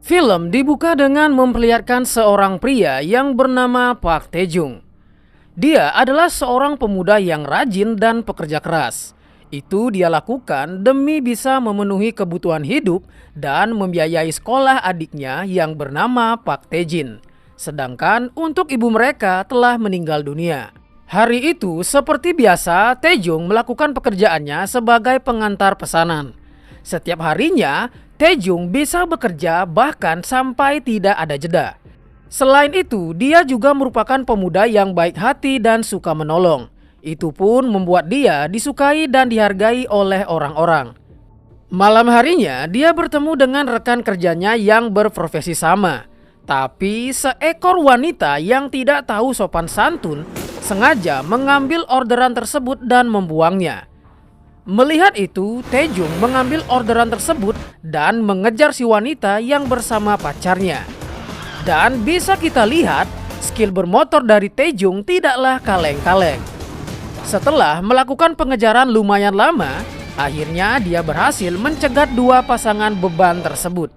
Film dibuka dengan memperlihatkan seorang pria yang bernama Park Tae-jung. Dia adalah seorang pemuda yang rajin dan pekerja keras. Itu dia lakukan demi bisa memenuhi kebutuhan hidup dan membiayai sekolah adiknya yang bernama Park Tae-jin. Sedangkan untuk ibu mereka telah meninggal dunia. Hari itu seperti biasa, Tae-jung melakukan pekerjaannya sebagai pengantar pesanan. Setiap harinya, Tae-jung bisa bekerja bahkan sampai tidak ada jeda. Selain itu, dia juga merupakan pemuda yang baik hati dan suka menolong. Itu pun membuat dia disukai dan dihargai oleh orang-orang. Malam harinya, dia bertemu dengan rekan kerjanya yang berprofesi sama. Tapi seekor wanita yang tidak tahu sopan santun sengaja mengambil orderan tersebut dan membuangnya. Melihat itu, Tae-jung mengambil orderan tersebut dan mengejar si wanita yang bersama pacarnya. Dan bisa kita lihat, skill bermotor dari Tae-jung tidaklah kaleng-kaleng. Setelah melakukan pengejaran lumayan lama, akhirnya dia berhasil mencegat dua pasangan beban tersebut.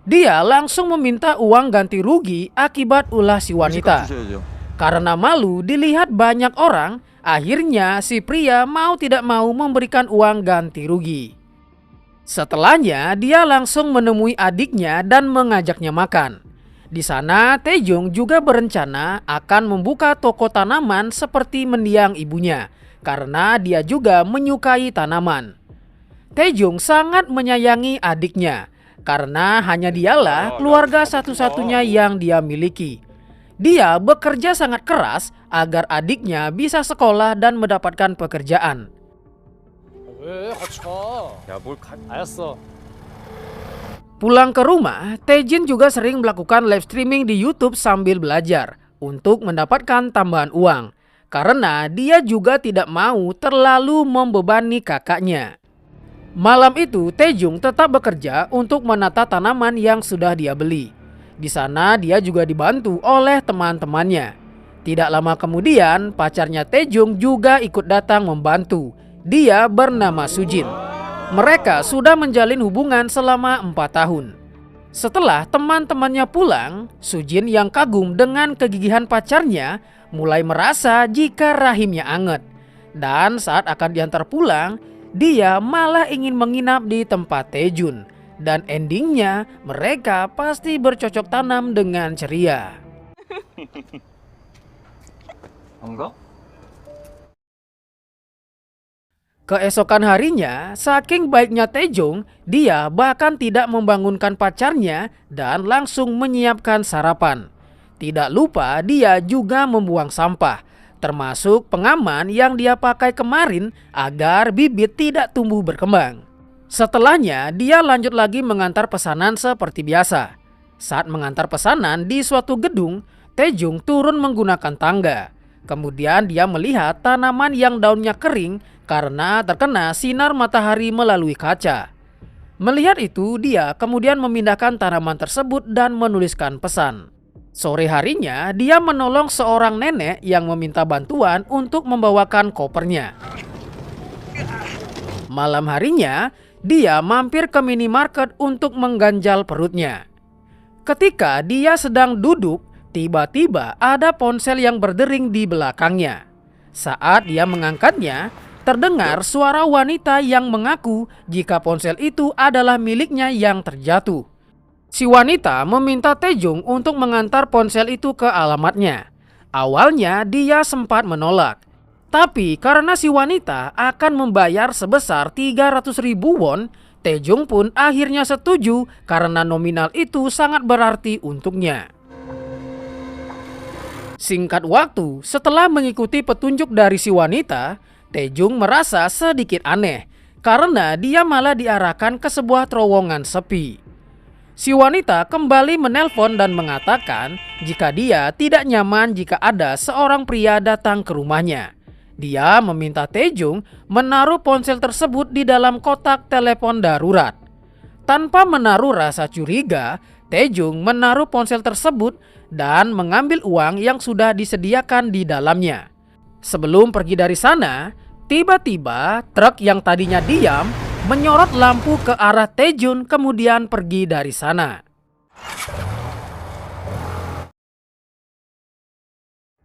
Dia langsung meminta uang ganti rugi akibat ulah si wanita. Karena malu dilihat banyak orang, akhirnya si pria mau tidak mau memberikan uang ganti rugi. Setelahnya dia langsung menemui adiknya dan mengajaknya makan. Di sana Tae-jung juga berencana akan membuka toko tanaman seperti mendiang ibunya, karena dia juga menyukai tanaman. Tae-jung sangat menyayangi adiknya, karena hanya dialah keluarga satu-satunya yang dia miliki. Dia bekerja sangat keras agar adiknya bisa sekolah dan mendapatkan pekerjaan. Pulang ke rumah, Tae-jin juga sering melakukan live streaming di YouTube sambil belajar untuk mendapatkan tambahan uang. Karena dia juga tidak mau terlalu membebani kakaknya. Malam itu, Tae-jung tetap bekerja untuk menata tanaman yang sudah dia beli. Di sana dia juga dibantu oleh teman-temannya. Tidak lama kemudian pacarnya Tae-jung juga ikut datang membantu. Dia bernama Sujin. Mereka sudah menjalin hubungan selama 4 tahun. Setelah teman-temannya pulang, Sujin yang kagum dengan kegigihan pacarnya mulai merasa jika rahimnya anget. Dan saat akan diantar pulang, dia malah ingin menginap di tempat Tae-jun. Dan endingnya mereka pasti bercocok tanam dengan ceria. Enggak? Keesokan harinya, saking baiknya Tae-jung, dia bahkan tidak membangunkan pacarnya dan langsung menyiapkan sarapan. Tidak lupa dia juga membuang sampah, termasuk pengaman yang dia pakai kemarin agar bibit tidak tumbuh berkembang. Setelahnya, dia lanjut lagi mengantar pesanan seperti biasa. Saat mengantar pesanan di suatu gedung, Tae-jung turun menggunakan tangga. Kemudian dia melihat tanaman yang daunnya kering karena terkena sinar matahari melalui kaca. Melihat itu, dia kemudian memindahkan tanaman tersebut dan menuliskan pesan. Sore harinya, dia menolong seorang nenek yang meminta bantuan untuk membawakan kopernya. Malam harinya, dia mampir ke minimarket untuk mengganjal perutnya. Ketika dia sedang duduk, tiba-tiba ada ponsel yang berdering di belakangnya. Saat dia mengangkatnya, terdengar suara wanita yang mengaku jika ponsel itu adalah miliknya yang terjatuh. Si wanita meminta Tae-jung untuk mengantar ponsel itu ke alamatnya. Awalnya dia sempat menolak. Tapi karena si wanita akan membayar sebesar 300.000 won, Tae-jung pun akhirnya setuju karena nominal itu sangat berarti untuknya. Singkat waktu, setelah mengikuti petunjuk dari si wanita, Tae-jung merasa sedikit aneh karena dia malah diarahkan ke sebuah terowongan sepi. Si wanita kembali menelpon dan mengatakan jika dia tidak nyaman jika ada seorang pria datang ke rumahnya. Dia meminta Tae-jung menaruh ponsel tersebut di dalam kotak telepon darurat. Tanpa menaruh rasa curiga, Tae-jung menaruh ponsel tersebut dan mengambil uang yang sudah disediakan di dalamnya. Sebelum pergi dari sana, tiba-tiba truk yang tadinya diam menyorot lampu ke arah Tae-jun kemudian pergi dari sana.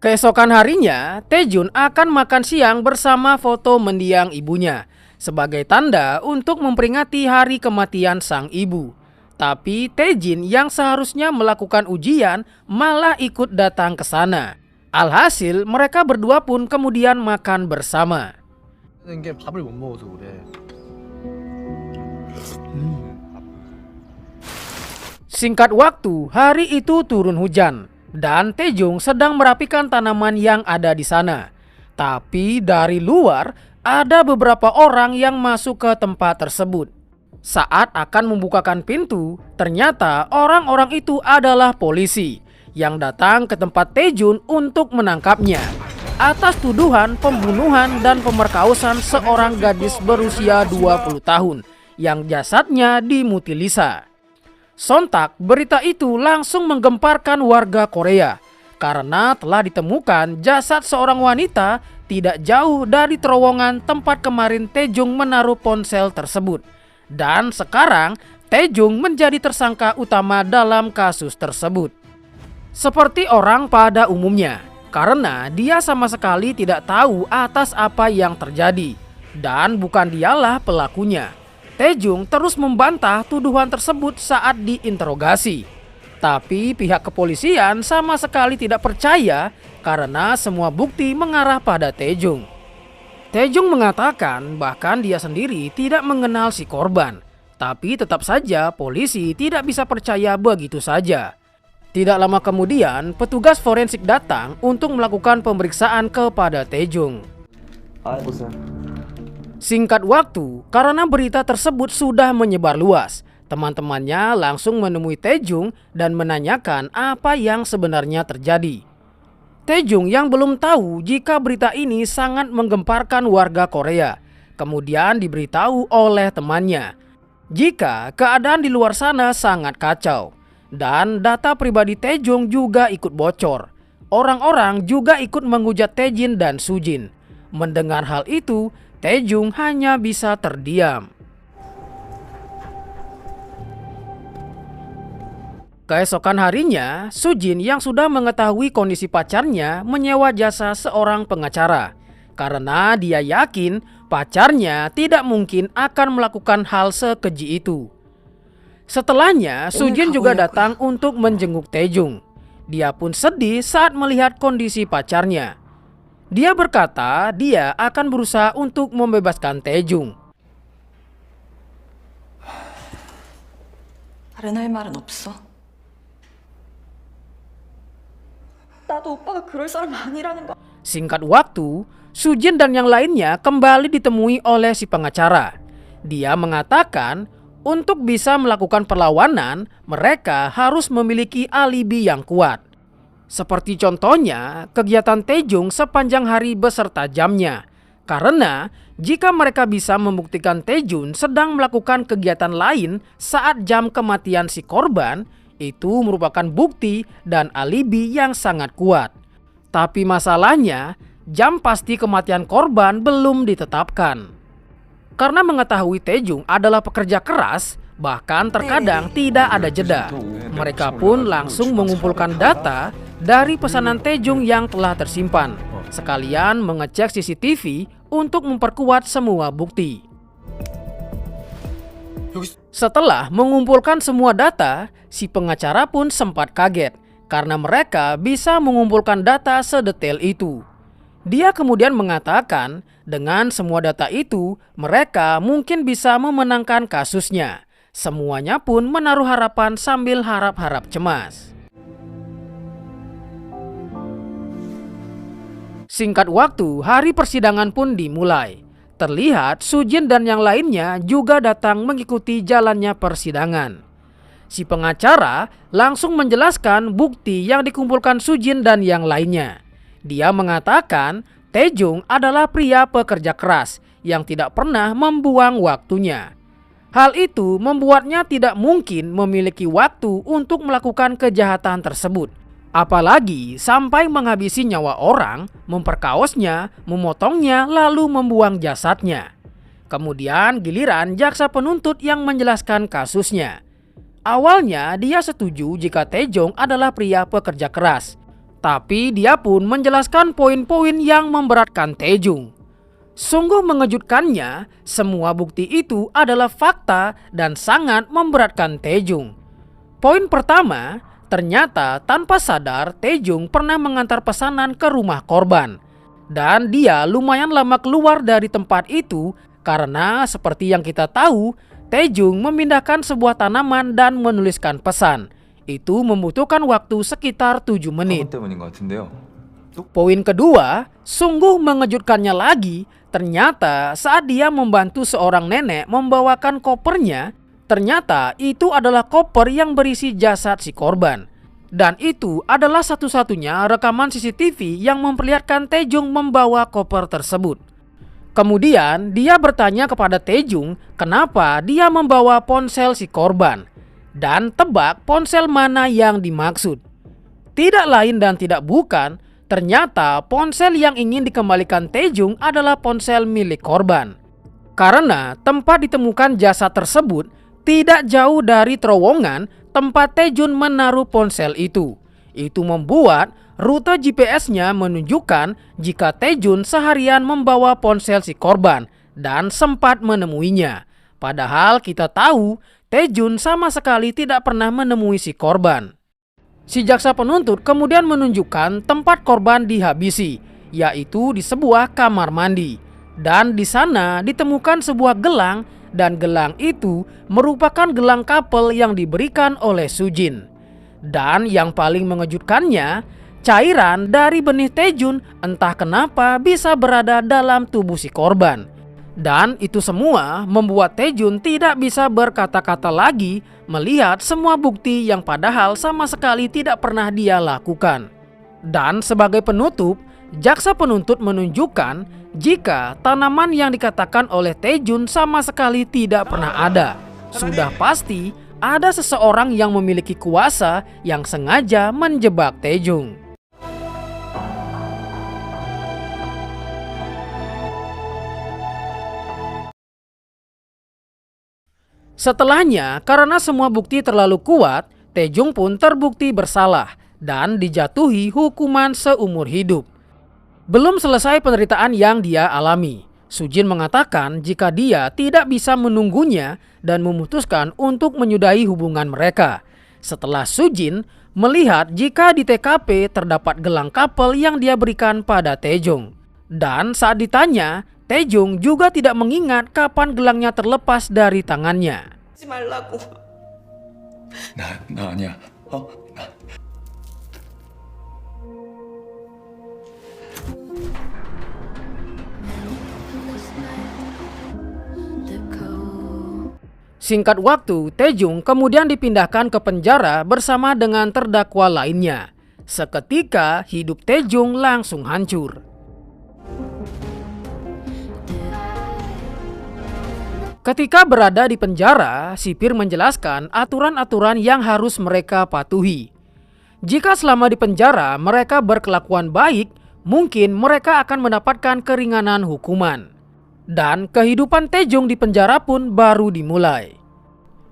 Keesokan harinya, Taejun akan makan siang bersama foto mendiang ibunya sebagai tanda untuk memperingati hari kematian sang ibu. Tapi Taejin yang seharusnya melakukan ujian malah ikut datang ke sana. Alhasil mereka berdua pun kemudian makan bersama. 게 밥을 못 먹어서 그래. Singkat waktu, hari itu turun hujan dan Taejung sedang merapikan tanaman yang ada di sana. Tapi dari luar ada beberapa orang yang masuk ke tempat tersebut. Saat akan membukakan pintu, ternyata orang-orang itu adalah polisi yang datang ke tempat Taejun untuk menangkapnya atas tuduhan pembunuhan dan pemerkosaan seorang gadis berusia 20 tahun yang jasadnya dimutilasi. Sontak berita itu langsung menggemparkan warga Korea karena telah ditemukan jasad seorang wanita tidak jauh dari terowongan tempat kemarin Taejung menaruh ponsel tersebut. Dan sekarang Taejung menjadi tersangka utama dalam kasus tersebut. Seperti orang pada umumnya, karena dia sama sekali tidak tahu atas apa yang terjadi dan bukan dialah pelakunya. Taejung terus membantah tuduhan tersebut saat diinterogasi. Tapi pihak kepolisian sama sekali tidak percaya karena semua bukti mengarah pada Taejung. Taejung mengatakan bahkan dia sendiri tidak mengenal si korban. Tapi tetap saja polisi tidak bisa percaya begitu saja. Tidak lama kemudian petugas forensik datang untuk melakukan pemeriksaan kepada Taejung. Singkat waktu, karena berita tersebut sudah menyebar luas, teman-temannya langsung menemui Taejung dan menanyakan apa yang sebenarnya terjadi. Taejung yang belum tahu jika berita ini sangat menggemparkan warga Korea, kemudian diberitahu oleh temannya jika keadaan di luar sana sangat kacau dan data pribadi Taejung juga ikut bocor. Orang-orang juga ikut menghujat Taejin dan Sujin. Mendengar hal itu, Taejung hanya bisa terdiam. Keesokan harinya, Sujin yang sudah mengetahui kondisi pacarnya menyewa jasa seorang pengacara karena dia yakin pacarnya tidak mungkin akan melakukan hal sekeji itu. Setelahnya, Sujin juga datang untuk menjenguk Taejung. Dia pun sedih saat melihat kondisi pacarnya. Dia berkata dia akan berusaha untuk membebaskan Taejung. 다른 할 말은 없어? 나도 오빠가 그럴 사람 아니라는 거. Singkat waktu, Sujin dan yang lainnya kembali ditemui oleh si pengacara. Dia mengatakan untuk bisa melakukan perlawanan, mereka harus memiliki alibi yang kuat. Seperti contohnya kegiatan Taejung sepanjang hari beserta jamnya. Karena jika mereka bisa membuktikan Taejung sedang melakukan kegiatan lain saat jam kematian si korban, itu merupakan bukti dan alibi yang sangat kuat. Tapi masalahnya, jam pasti kematian korban belum ditetapkan. Karena mengetahui Taejung adalah pekerja keras, bahkan terkadang tidak ada jeda, mereka pun langsung mengumpulkan data dari pesanan Taejung yang telah tersimpan, sekalian mengecek CCTV untuk memperkuat semua bukti. Setelah mengumpulkan semua data, si pengacara pun sempat kaget karena mereka bisa mengumpulkan data sedetail itu. Dia kemudian mengatakan dengan semua data itu mereka mungkin bisa memenangkan kasusnya. Semuanya pun menaruh harapan sambil harap-harap cemas. Singkat waktu, hari persidangan pun dimulai. Terlihat Sujin dan yang lainnya juga datang mengikuti jalannya persidangan. Si pengacara langsung menjelaskan bukti yang dikumpulkan Sujin dan yang lainnya. Dia mengatakan Taejung adalah pria pekerja keras yang tidak pernah membuang waktunya. Hal itu membuatnya tidak mungkin memiliki waktu untuk melakukan kejahatan tersebut. Apalagi sampai menghabisi nyawa orang, memperkaosnya, memotongnya, lalu membuang jasadnya. Kemudian giliran jaksa penuntut yang menjelaskan kasusnya. Awalnya dia setuju jika Taejong adalah pria pekerja keras. Tapi dia pun menjelaskan poin-poin yang memberatkan Taejong. Sungguh mengejutkannya, semua bukti itu adalah fakta dan sangat memberatkan Taejong. Poin pertama, ternyata tanpa sadar Taejong pernah mengantar pesanan ke rumah korban. Dan dia lumayan lama keluar dari tempat itu karena seperti yang kita tahu, Taejong memindahkan sebuah tanaman dan menuliskan pesan. Itu membutuhkan waktu sekitar 7 menit. 때문인 것 같은데요. Poin kedua, sungguh mengejutkannya lagi, ternyata saat dia membantu seorang nenek membawakan kopernya, ternyata itu adalah koper yang berisi jasad si korban. Dan itu adalah satu-satunya rekaman CCTV yang memperlihatkan Taejong membawa koper tersebut. Kemudian dia bertanya kepada Taejong kenapa dia membawa ponsel si korban. Dan tebak ponsel mana yang dimaksud. Tidak lain dan tidak bukan, ternyata ponsel yang ingin dikembalikan Taejong adalah ponsel milik korban. Karena tempat ditemukan jasad tersebut tidak jauh dari terowongan tempat Taejong menaruh ponsel itu. Itu membuat rute GPS-nya menunjukkan jika Taejong seharian membawa ponsel si korban dan sempat menemuinya. Padahal kita tahu Taejong sama sekali tidak pernah menemui si korban. Si jaksa penuntut kemudian menunjukkan tempat korban dihabisi, yaitu di sebuah kamar mandi. Dan di sana ditemukan sebuah gelang, dan gelang itu merupakan gelang kapel yang diberikan oleh Sujin. Dan yang paling mengejutkannya, cairan dari benih Taejong entah kenapa bisa berada dalam tubuh si korban. Dan itu semua membuat Taejong tidak bisa berkata-kata lagi melihat semua bukti yang padahal sama sekali tidak pernah dia lakukan. Dan sebagai penutup, jaksa penuntut menunjukkan jika tanaman yang dikatakan oleh Taejong sama sekali tidak pernah ada. Sudah pasti ada seseorang yang memiliki kuasa yang sengaja menjebak Taejong. Setelahnya, karena semua bukti terlalu kuat, Taejong pun terbukti bersalah dan dijatuhi hukuman seumur hidup. Belum selesai penderitaan yang dia alami, Sujin mengatakan jika dia tidak bisa menunggunya dan memutuskan untuk menyudahi hubungan mereka. Setelah Sujin melihat jika di TKP terdapat gelang kapel yang dia berikan pada Taejong. Dan saat ditanya, Taejong juga tidak mengingat kapan gelangnya terlepas dari tangannya. 하지 말라고. 나 아니야. 나. Singkat waktu, Taejong kemudian dipindahkan ke penjara bersama dengan terdakwa lainnya. Seketika hidup Taejong langsung hancur. Ketika berada di penjara, sipir menjelaskan aturan-aturan yang harus mereka patuhi. Jika selama di penjara mereka berkelakuan baik, mungkin mereka akan mendapatkan keringanan hukuman. Dan kehidupan Taejong di penjara pun baru dimulai.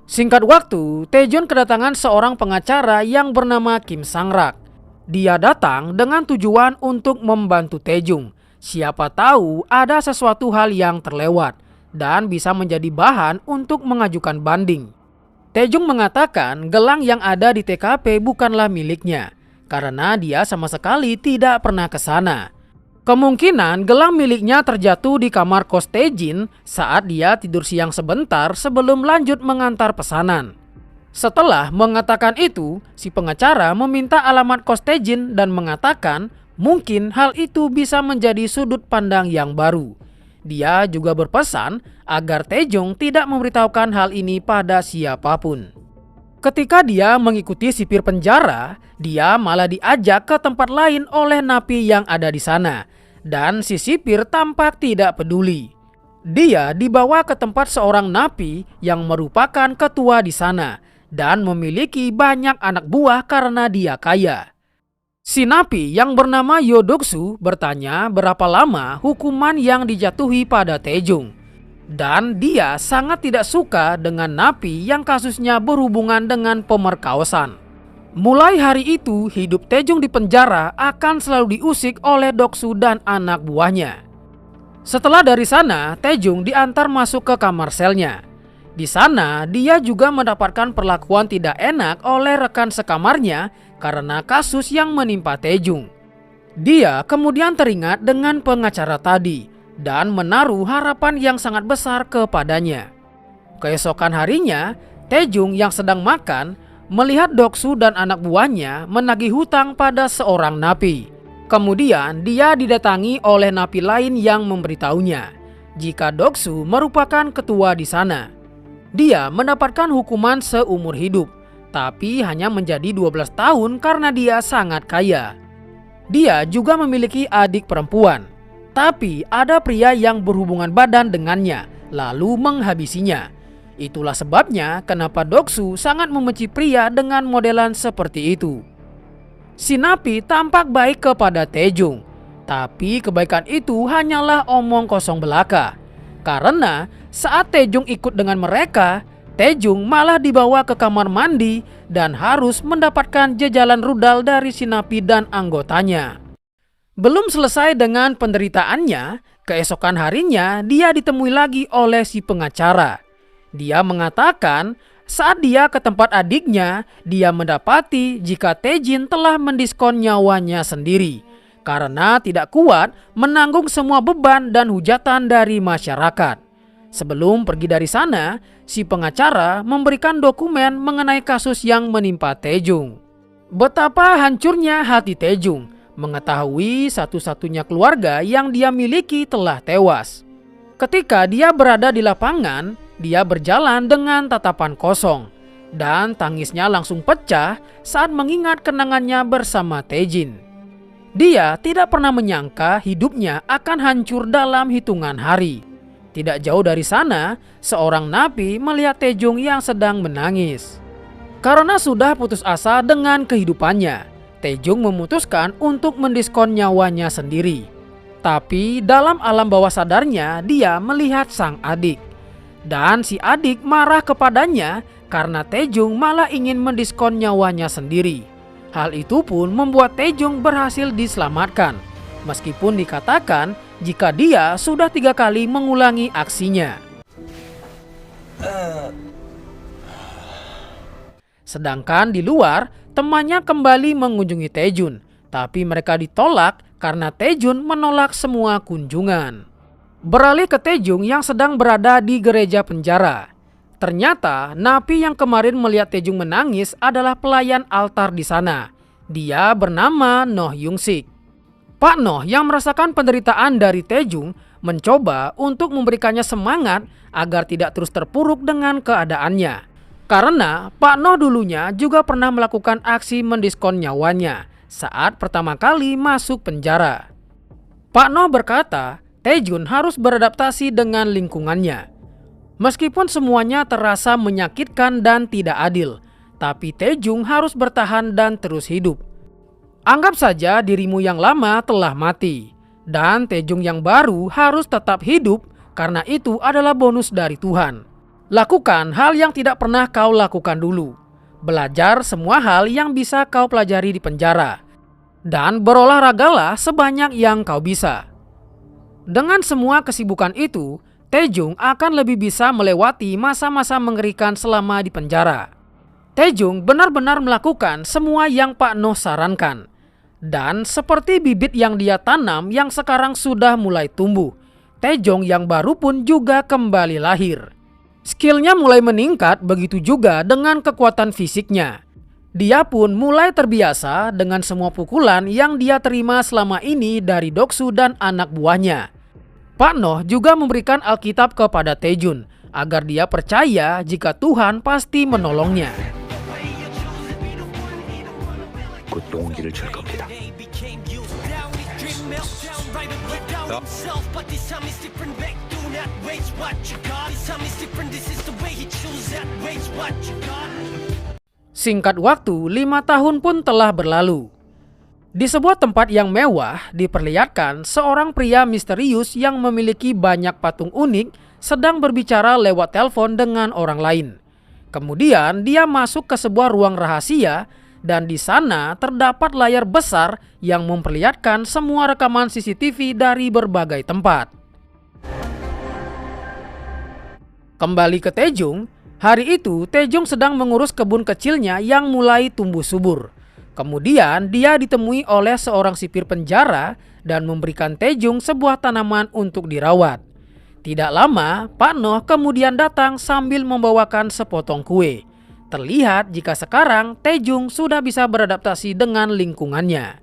Singkat waktu, Taejong kedatangan seorang pengacara yang bernama Kim Sang-rak. Dia datang dengan tujuan untuk membantu Taejong. Siapa tahu ada sesuatu hal yang terlewat dan bisa menjadi bahan untuk mengajukan banding. Taejong mengatakan gelang yang ada di TKP bukanlah miliknya karena dia sama sekali tidak pernah ke sana. Kemungkinan gelang miliknya terjatuh di kamar kos Taejin saat dia tidur siang sebentar sebelum lanjut mengantar pesanan. Setelah mengatakan itu, si pengacara meminta alamat kos Taejin dan mengatakan mungkin hal itu bisa menjadi sudut pandang yang baru. Dia juga berpesan agar Taejong tidak memberitahukan hal ini pada siapapun. Ketika dia mengikuti sipir penjara, dia malah diajak ke tempat lain oleh napi yang ada di sana. Dan si sipir tampak tidak peduli. Dia dibawa ke tempat seorang napi yang merupakan ketua di sana dan memiliki banyak anak buah karena dia kaya. Si napi yang bernama Yodoksu bertanya berapa lama hukuman yang dijatuhi pada Taejong. Dan dia sangat tidak suka dengan napi yang kasusnya berhubungan dengan pemerkosaan. Mulai hari itu, hidup Taejung di penjara akan selalu diusik oleh Doksu dan anak buahnya. Setelah dari sana, Taejung diantar masuk ke kamar selnya. Di sana, dia juga mendapatkan perlakuan tidak enak oleh rekan sekamarnya karena kasus yang menimpa Taejung. Dia kemudian teringat dengan pengacara tadi dan menaruh harapan yang sangat besar kepadanya. Keesokan harinya, Taejung yang sedang makan melihat Doksu dan anak buahnya menagih hutang pada seorang napi. Kemudian dia didatangi oleh napi lain yang memberitahunya jika Doksu merupakan ketua di sana. Dia mendapatkan hukuman seumur hidup, tapi hanya menjadi 12 tahun karena dia sangat kaya. Dia juga memiliki adik perempuan, tapi ada pria yang berhubungan badan dengannya lalu menghabisinya. Itulah sebabnya kenapa Doksu sangat membenci pria dengan modelan seperti itu. Si napi tampak baik kepada Taejung, tapi kebaikan itu hanyalah omong kosong belaka. Karena saat Taejung ikut dengan mereka, Taejung malah dibawa ke kamar mandi dan harus mendapatkan jejalan rudal dari si napi dan anggotanya. Belum selesai dengan penderitaannya, keesokan harinya dia ditemui lagi oleh si pengacara. Dia mengatakan saat dia ke tempat adiknya, dia mendapati jika Taejin telah mendiskon nyawanya sendiri karena tidak kuat menanggung semua beban dan hujatan dari masyarakat. Sebelum pergi dari sana, si pengacara memberikan dokumen mengenai kasus yang menimpa Taejung. Betapa hancurnya hati Taejung mengetahui satu-satunya keluarga yang dia miliki telah tewas. Ketika dia berada di lapangan, dia berjalan dengan tatapan kosong dan tangisnya langsung pecah saat mengingat kenangannya bersama Taejin. Dia tidak pernah menyangka hidupnya akan hancur dalam hitungan hari. Tidak jauh dari sana, seorang napi melihat Taejung yang sedang menangis. Karena sudah putus asa dengan kehidupannya, Taejung memutuskan untuk mendiskon nyawanya sendiri. Tapi dalam alam bawah sadarnya, dia melihat sang adik. Dan si adik marah kepadanya karena Taejung malah ingin mendiskon nyawanya sendiri. Hal itu pun membuat Taejung berhasil diselamatkan, meskipun dikatakan jika dia sudah 3 kali mengulangi aksinya. Sedangkan di luar, temannya kembali mengunjungi Taejun, tapi mereka ditolak karena Taejun menolak semua kunjungan. Beralih ke Taejung yang sedang berada di gereja penjara. Ternyata napi yang kemarin melihat Taejung menangis adalah pelayan altar di sana. Dia bernama Noh Young-sik. Pak Noh yang merasakan penderitaan dari Taejung mencoba untuk memberikannya semangat agar tidak terus terpuruk dengan keadaannya. Karena Pak Noh dulunya juga pernah melakukan aksi mendiskon nyawanya saat pertama kali masuk penjara. Pak Noh berkata, Taejun harus beradaptasi dengan lingkungannya. Meskipun semuanya terasa menyakitkan dan tidak adil, tapi Taejung harus bertahan dan terus hidup. Anggap saja dirimu yang lama telah mati, dan Taejung yang baru harus tetap hidup karena itu adalah bonus dari Tuhan. Lakukan hal yang tidak pernah kau lakukan dulu. Belajar semua hal yang bisa kau pelajari di penjara. Dan berolahragalah sebanyak yang kau bisa. Dengan semua kesibukan itu, Taejung akan lebih bisa melewati masa-masa mengerikan selama di penjara. Taejung benar-benar melakukan semua yang Pak Noh sarankan. Dan seperti bibit yang dia tanam yang sekarang sudah mulai tumbuh, Taejung yang baru pun juga kembali lahir. Skillnya mulai meningkat, begitu juga dengan kekuatan fisiknya. Dia pun mulai terbiasa dengan semua pukulan yang dia terima selama ini dari Doksu dan anak buahnya. Pak Noh juga memberikan Alkitab kepada Taejun agar dia percaya jika Tuhan pasti menolongnya. 곧 용기를 줄 겁니다. Singkat waktu, 5 tahun pun telah berlalu. Di sebuah tempat yang mewah, diperlihatkan seorang pria misterius yang memiliki banyak patung unik sedang berbicara lewat telepon dengan orang lain. Kemudian dia masuk ke sebuah ruang rahasia dan di sana terdapat layar besar yang memperlihatkan semua rekaman CCTV dari berbagai tempat. Kembali ke Taejung, hari itu Taejung sedang mengurus kebun kecilnya yang mulai tumbuh subur. Kemudian dia ditemui oleh seorang sipir penjara dan memberikan Taejung sebuah tanaman untuk dirawat. Tidak lama, Pak Noh kemudian datang sambil membawakan sepotong kue. Terlihat jika sekarang Taejung sudah bisa beradaptasi dengan lingkungannya.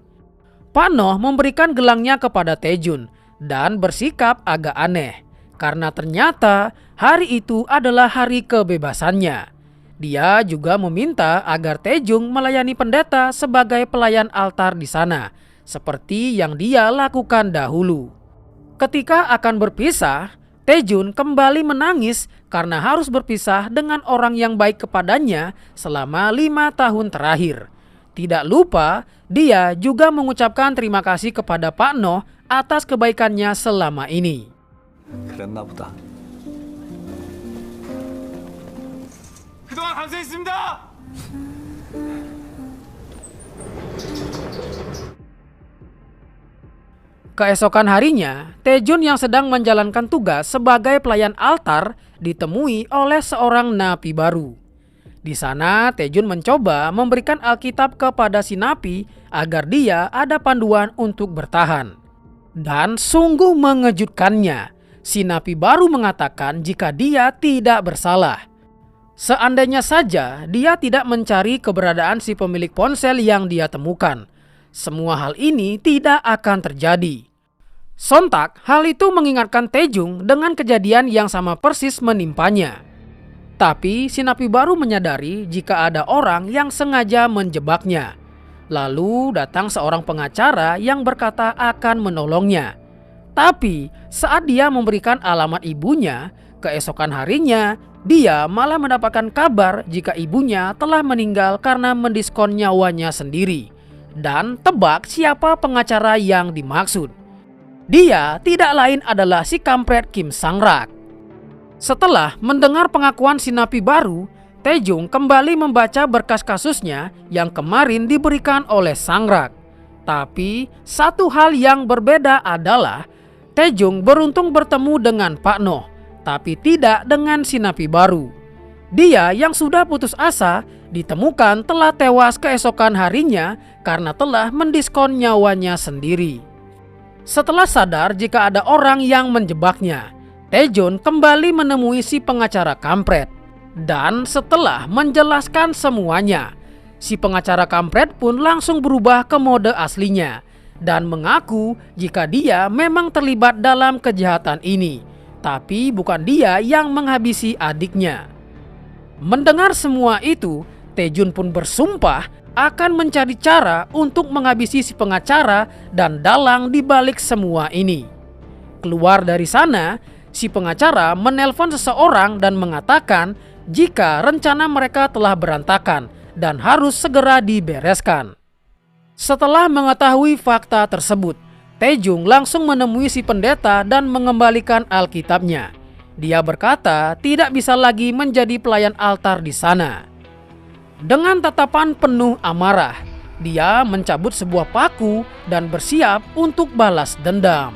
Pak Noh memberikan gelangnya kepada Taejun dan bersikap agak aneh karena ternyata hari itu adalah hari kebebasannya. Dia juga meminta agar Taejung melayani pendeta sebagai pelayan altar di sana, seperti yang dia lakukan dahulu. Ketika akan berpisah, Taejun kembali menangis karena harus berpisah dengan orang yang baik kepadanya selama 5 tahun terakhir. Tidak lupa, dia juga mengucapkan terima kasih kepada Pak Noh atas kebaikannya selama ini. 그랬나 보다. 그동안 감사했습니다. Keesokan harinya, Taejun yang sedang menjalankan tugas sebagai pelayan altar ditemui oleh seorang napi baru. Di sana, Taejun mencoba memberikan Alkitab kepada si napi agar dia ada panduan untuk bertahan. Dan sungguh mengejutkannya, si napi baru mengatakan jika dia tidak bersalah. Seandainya saja dia tidak mencari keberadaan si pemilik ponsel yang dia temukan, semua hal ini tidak akan terjadi. Sontak, hal itu mengingatkan Taejung dengan kejadian yang sama persis menimpanya. Tapi si napi baru menyadari jika ada orang yang sengaja menjebaknya. Lalu datang seorang pengacara yang berkata akan menolongnya. Tapi saat dia memberikan alamat ibunya, keesokan harinya dia malah mendapatkan kabar jika ibunya telah meninggal karena mendiskon nyawanya sendiri. Dan tebak siapa pengacara yang dimaksud. Dia tidak lain adalah si kampret Kim Sang-rak. Setelah mendengar pengakuan si napi baru, Taejung kembali membaca berkas kasusnya yang kemarin diberikan oleh Sang-rak. Tapi satu hal yang berbeda adalah Taejung beruntung bertemu dengan Pak Noh, tapi tidak dengan si napi baru. Dia yang sudah putus asa ditemukan telah tewas keesokan harinya karena telah mendiskon nyawanya sendiri. Setelah sadar jika ada orang yang menjebaknya, Taejun kembali menemui si pengacara kampret. Dan setelah menjelaskan semuanya, si pengacara kampret pun langsung berubah ke mode aslinya dan mengaku jika dia memang terlibat dalam kejahatan ini, tapi bukan dia yang menghabisi adiknya. Mendengar semua itu, Taejun pun bersumpah akan mencari cara untuk menghabisi si pengacara dan dalang di balik semua ini. Keluar dari sana, si pengacara menelpon seseorang dan mengatakan jika rencana mereka telah berantakan dan harus segera dibereskan. Setelah mengetahui fakta tersebut, Taejung langsung menemui si pendeta dan mengembalikan Alkitabnya. Dia berkata tidak bisa lagi menjadi pelayan altar di sana. Dengan tatapan penuh amarah, dia mencabut sebuah paku dan bersiap untuk balas dendam.